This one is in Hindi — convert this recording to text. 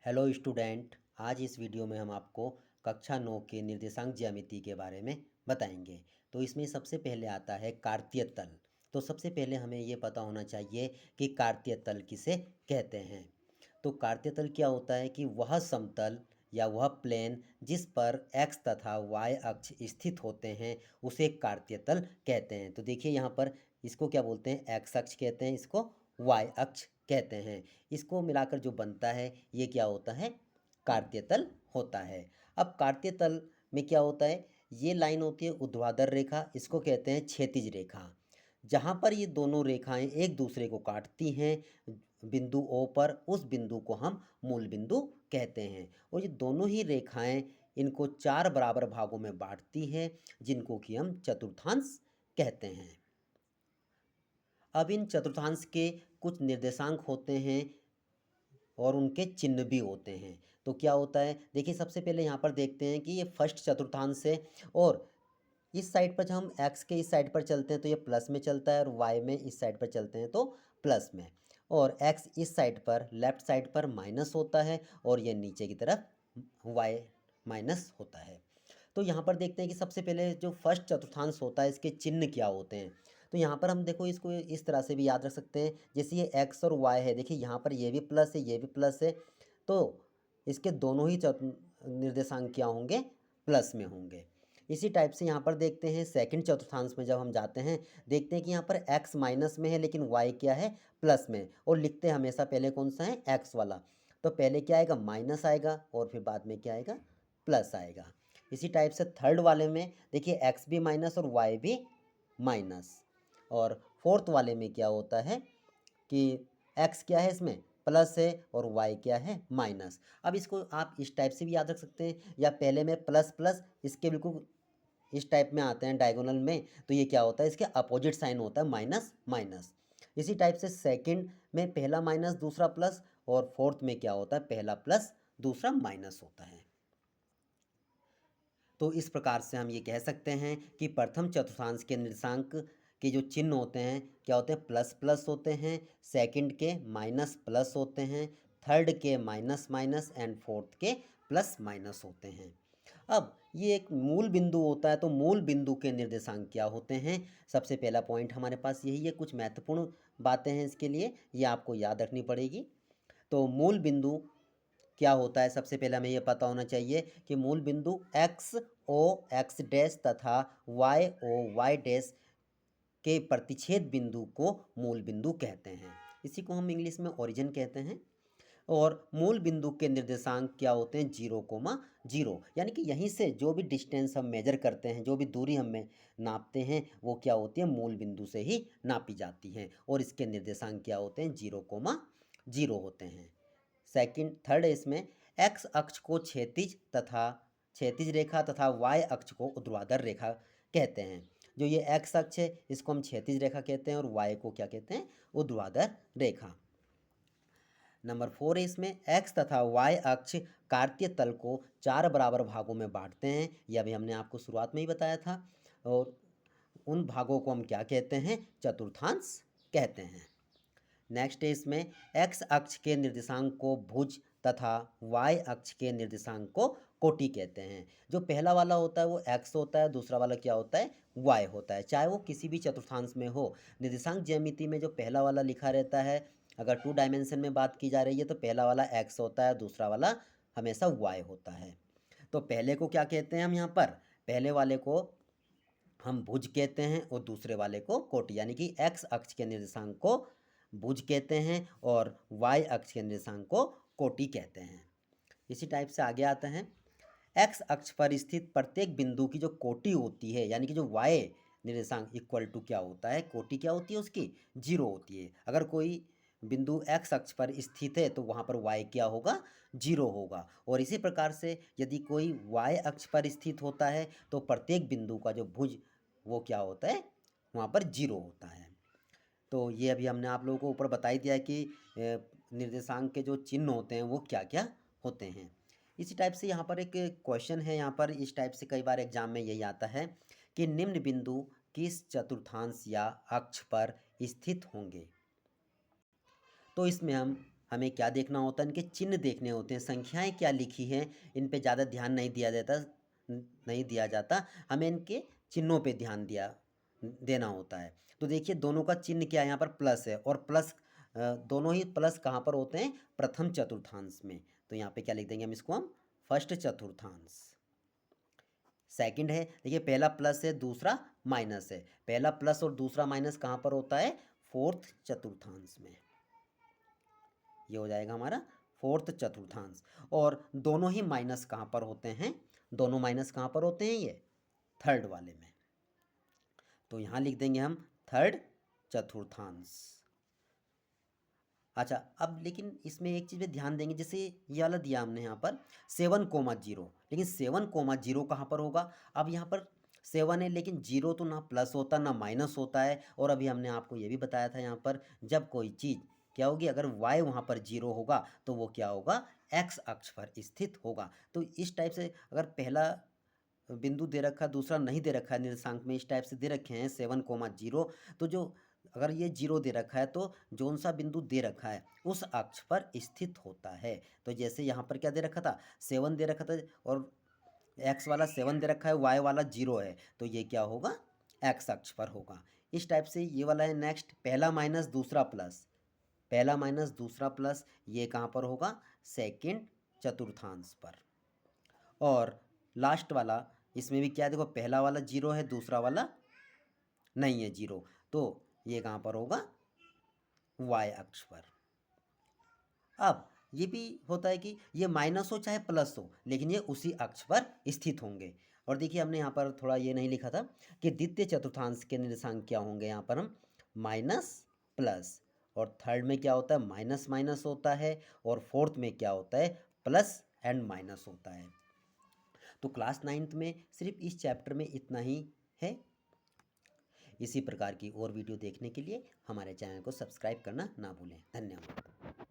Hello student. आज इस वीडियो में हम आपको कक्षा 9 के निर्देशांक ज्यामिति के बारे में बताएंगे। तो इसमें सबसे पहले आता है कार्तीय तल। तो सबसे पहले हमें ये पता होना चाहिए कि कार्तीय तल किसे कहते हैं। तो कार्तीय तल क्या होता है कि वह समतल या वह प्लेन जिस पर x तथा y अक्ष स्थित होते हैं उसे कार्तीय तल कहते हैं। तो देखिए यहाँ पर इसको क्या बोलते हैं, x अक्ष कहते हैं, इसको y अक्ष कहते हैं। इसको मिलाकर जो बनता है ये क्या होता है, कार्तीय तल होता है। अब कार्तीय तल में क्या होता है, ये लाइन होती है ऊर्ध्वाधर रेखा, इसको कहते हैं क्षैतिज रेखा। जहाँ पर ये दोनों रेखाएं एक दूसरे को काटती हैं बिंदु O पर, उस बिंदु को हम मूल बिंदु कहते हैं। और ये दोनों ही रेखाएं इनको 4 बराबर भागों में बांटती हैं जिनको कि हम चतुर्थांश कहते हैं। अब इन चतुर्थांश के कुछ निर्देशांक होते हैं और उनके चिन्ह भी होते हैं। तो क्या होता है, देखिए सबसे पहले यहाँ पर देखते हैं कि ये फर्स्ट चतुर्थांश है और इस साइड पर जब हम x के इस साइड पर चलते हैं तो ये प्लस में चलता है और y में इस साइड पर चलते हैं तो प्लस में, और x इस साइड पर लेफ्ट साइड पर माइनस होता है और ये नीचे की तरफ y माइनस होता है। तो यहाँ पर देखते हैं कि सबसे पहले जो फर्स्ट चतुर्थांश होता है इसके चिन्ह क्या होते हैं। तो यहाँ पर हम देखो इसको इस तरह से भी याद रख सकते हैं, जैसे ये x और y है, देखिए यहाँ पर ये भी प्लस है ये भी प्लस है, तो इसके दोनों ही निर्देशांक क्या होंगे, प्लस में होंगे। इसी टाइप से यहाँ पर देखते हैं सेकंड चतुर्थांश में जब हम जाते हैं देखते हैं कि यहाँ पर x माइनस में है लेकिन y क्या है, प्लस में, और लिखते हैं हमेशा पहले कौन सा है, x वाला। तो पहले क्या आएगा, माइनस आएगा और फिर बाद में क्या आएगा, प्लस आएगा। इसी टाइप से थर्ड वाले में देखिए x भी माइनस और y भी माइनस, और फोर्थ वाले में क्या होता है कि x क्या है इसमें, प्लस है और y क्या है, माइनस। अब इसको आप इस टाइप से भी याद रख सकते हैं, या पहले में प्लस प्लस इसके बिल्कुल इस टाइप में आते हैं डायगोनल में, तो ये क्या होता है, इसके अपोजिट साइन होता है, माइनस माइनस। इसी टाइप से सेकंड में पहला माइनस दूसरा प्लस, और फोर्थ में क्या होता है, पहला प्लस दूसरा माइनस होता है। तो इस प्रकार से हम ये कह सकते हैं कि प्रथम चतुर्थांश के निर्देशांक के जो चिन्ह होते हैं क्या होते हैं, प्लस प्लस होते हैं, सेकंड के माइनस प्लस होते हैं, थर्ड के माइनस माइनस एंड फोर्थ के प्लस माइनस होते हैं। अब ये एक मूल बिंदु होता है, तो मूल बिंदु के निर्देशांक क्या होते हैं, सबसे पहला पॉइंट हमारे पास यही है। कुछ महत्वपूर्ण बातें हैं इसके लिए, ये आपको याद रखनी पड़ेगी। तो मूल बिंदु क्या होता है, सबसे पहले हमें यह पता होना चाहिए कि मूल बिंदु एक्स ओ एक्स डैश तथा वाई ओ वाई डैश के प्रतिच्छेद बिंदु को मूल बिंदु कहते हैं। इसी को हम इंग्लिश में ओरिजिन कहते हैं। और मूल बिंदु के निर्देशांक क्या होते हैं, 0,0, यानी कि यहीं से जो भी डिस्टेंस हम मेजर करते हैं, जो भी दूरी हमें नापते हैं वो क्या होती है, मूल बिंदु से ही नापी जाती हैं, और इसके निर्देशांक क्या होते हैं, 0,0 होते हैं। सेकंड थर्ड इसमें एक्स अक्ष को क्षैतिज रेखा तथा वाई अक्ष को ऊर्ध्वाधर रेखा कहते हैं। जो ये एक्स अक्ष है इसको हम क्षैतिज रेखा कहते हैं और वाई को क्या कहते हैं, ऊर्ध्वाधर रेखा। नंबर 4 है इसमें एक्स तथा वाई अक्ष कार्तीय तल को 4 बराबर भागों में बांटते हैं, यह भी हमने आपको शुरुआत में ही बताया था, और उन भागों को हम क्या कहते हैं, चतुर्थांश कहते हैं। नेक्स्ट है इसमें एक्स अक्ष के निर्देशांक को भुज तथा वाई अक्ष के निर्देशांक को कोटि कहते हैं। जो पहला वाला होता है वो एक्स होता है, दूसरा वाला क्या होता है, वाई होता है, चाहे वो किसी भी चतुर्थांश में हो। निर्देशांक ज्यामिति में जो पहला वाला लिखा रहता है, अगर 2 डायमेंशन में बात की जा रही है तो पहला वाला एक्स होता है, दूसरा वाला हमेशा वाई होता है। तो पहले को क्या कहते हैं हम, यहाँ पर पहले वाले को हम भुज कहते हैं और दूसरे वाले को कोटि, यानी कि एक्स अक्ष के निर्देशांक को भुज कहते हैं और वाई अक्ष के निर्देशांक को कोटि कहते हैं। इसी टाइप से आगे आता है, एक्स अक्ष पर स्थित प्रत्येक बिंदु की जो कोटि होती है, यानी कि जो वाई निर्देशांक इक्वल टू क्या होता है, कोटि क्या होती है उसकी, 0 होती है। अगर कोई बिंदु एक्स अक्ष पर स्थित है तो वहाँ पर वाई क्या होगा, 0 होगा। और इसी प्रकार से यदि कोई वाई अक्ष पर स्थित होता है तो प्रत्येक बिंदु का जो भुज वो क्या होता है, वहाँ पर 0 होता है। तो ये अभी हमने आप लोगों को ऊपर बता ही दिया है कि निर्देशांक के जो चिन्ह होते हैं वो क्या क्या होते हैं। इसी टाइप से यहाँ पर एक क्वेश्चन है, यहाँ पर इस टाइप से कई बार एग्जाम में यही आता है कि निम्न बिंदु किस चतुर्थांश या अक्ष पर स्थित होंगे। तो इसमें हम हमें क्या देखना होता है, इनके चिन्ह देखने होते हैं, संख्याएं क्या लिखी हैं इन पे ज़्यादा ध्यान नहीं दिया जाता, हमें इनके चिन्हों पे ध्यान देना होता है। तो देखिए दोनों का चिन्ह क्या है, यहाँ पर प्लस है, और प्लस दोनों ही प्लस कहाँ पर होते हैं, प्रथम चतुर्थांश में। तो यहाँ पे क्या लिख देंगे हम इसको, हम फर्स्ट चतुर्थांश। सेकंड है, देखिए पहला प्लस है दूसरा माइनस है, पहला प्लस और दूसरा माइनस कहाँ पर होता है, फोर्थ चतुर्थांश में। ये हो जाएगा हमारा फोर्थ चतुर्थांश। और दोनों ही माइनस कहाँ पर होते हैं, दोनों माइनस कहाँ पर होते हैं, ये थर्ड वाले में। तो यहाँ लिख देंगे हम थर्ड चतुर्थांश। अच्छा, अब लेकिन इसमें एक चीज़ पे ध्यान देंगे, जैसे ये वाला दिया हमने यहाँ पर 7,0, लेकिन 7,0 कहाँ पर होगा। अब यहाँ पर 7 है, लेकिन 0 तो ना प्लस होता ना माइनस होता है। और अभी हमने आपको ये भी बताया था यहाँ पर, जब कोई चीज़ क्या होगी, अगर y वहाँ पर 0 होगा तो वो क्या होगा, x अक्ष पर स्थित होगा। तो इस टाइप से अगर पहला बिंदु दे रखा, दूसरा नहीं दे रखा है निर्देशांक में, इस टाइप से दे रखे हैं 7,0, तो जो अगर ये 0 दे रखा है तो जोन सा बिंदु दे रखा है उस अक्ष पर स्थित होता है। तो जैसे यहाँ पर क्या दे रखा था, 7 दे रखा था, और x वाला 7 दे रखा है, y वाला 0 है, तो ये क्या होगा, x अक्ष पर होगा। इस टाइप से ये वाला है। नेक्स्ट, पहला माइनस दूसरा प्लस, पहला माइनस दूसरा प्लस, ये कहाँ पर होगा, सेकंड चतुर्थांश पर। और लास्ट वाला, इसमें भी क्या है, देखो पहला वाला 0 है, दूसरा वाला नहीं है 0, तो ये कहाँ पर होगा, y अक्ष पर। अब ये भी होता है कि ये माइनस हो चाहे प्लस हो, लेकिन ये उसी अक्ष पर स्थित होंगे। और देखिए हमने यहाँ पर थोड़ा ये नहीं लिखा था कि द्वितीय चतुर्थांश के निर्देशांक क्या होंगे, यहाँ पर हम माइनस प्लस, और थर्ड में क्या होता है, माइनस माइनस होता है, और फोर्थ में क्या होता है, प्लस एंड माइनस होता है। तो क्लास 9th में सिर्फ इस चैप्टर में इतना ही है। इसी प्रकार की और वीडियो देखने के लिए हमारे चैनल को सब्सक्राइब करना ना भूलें। धन्यवाद।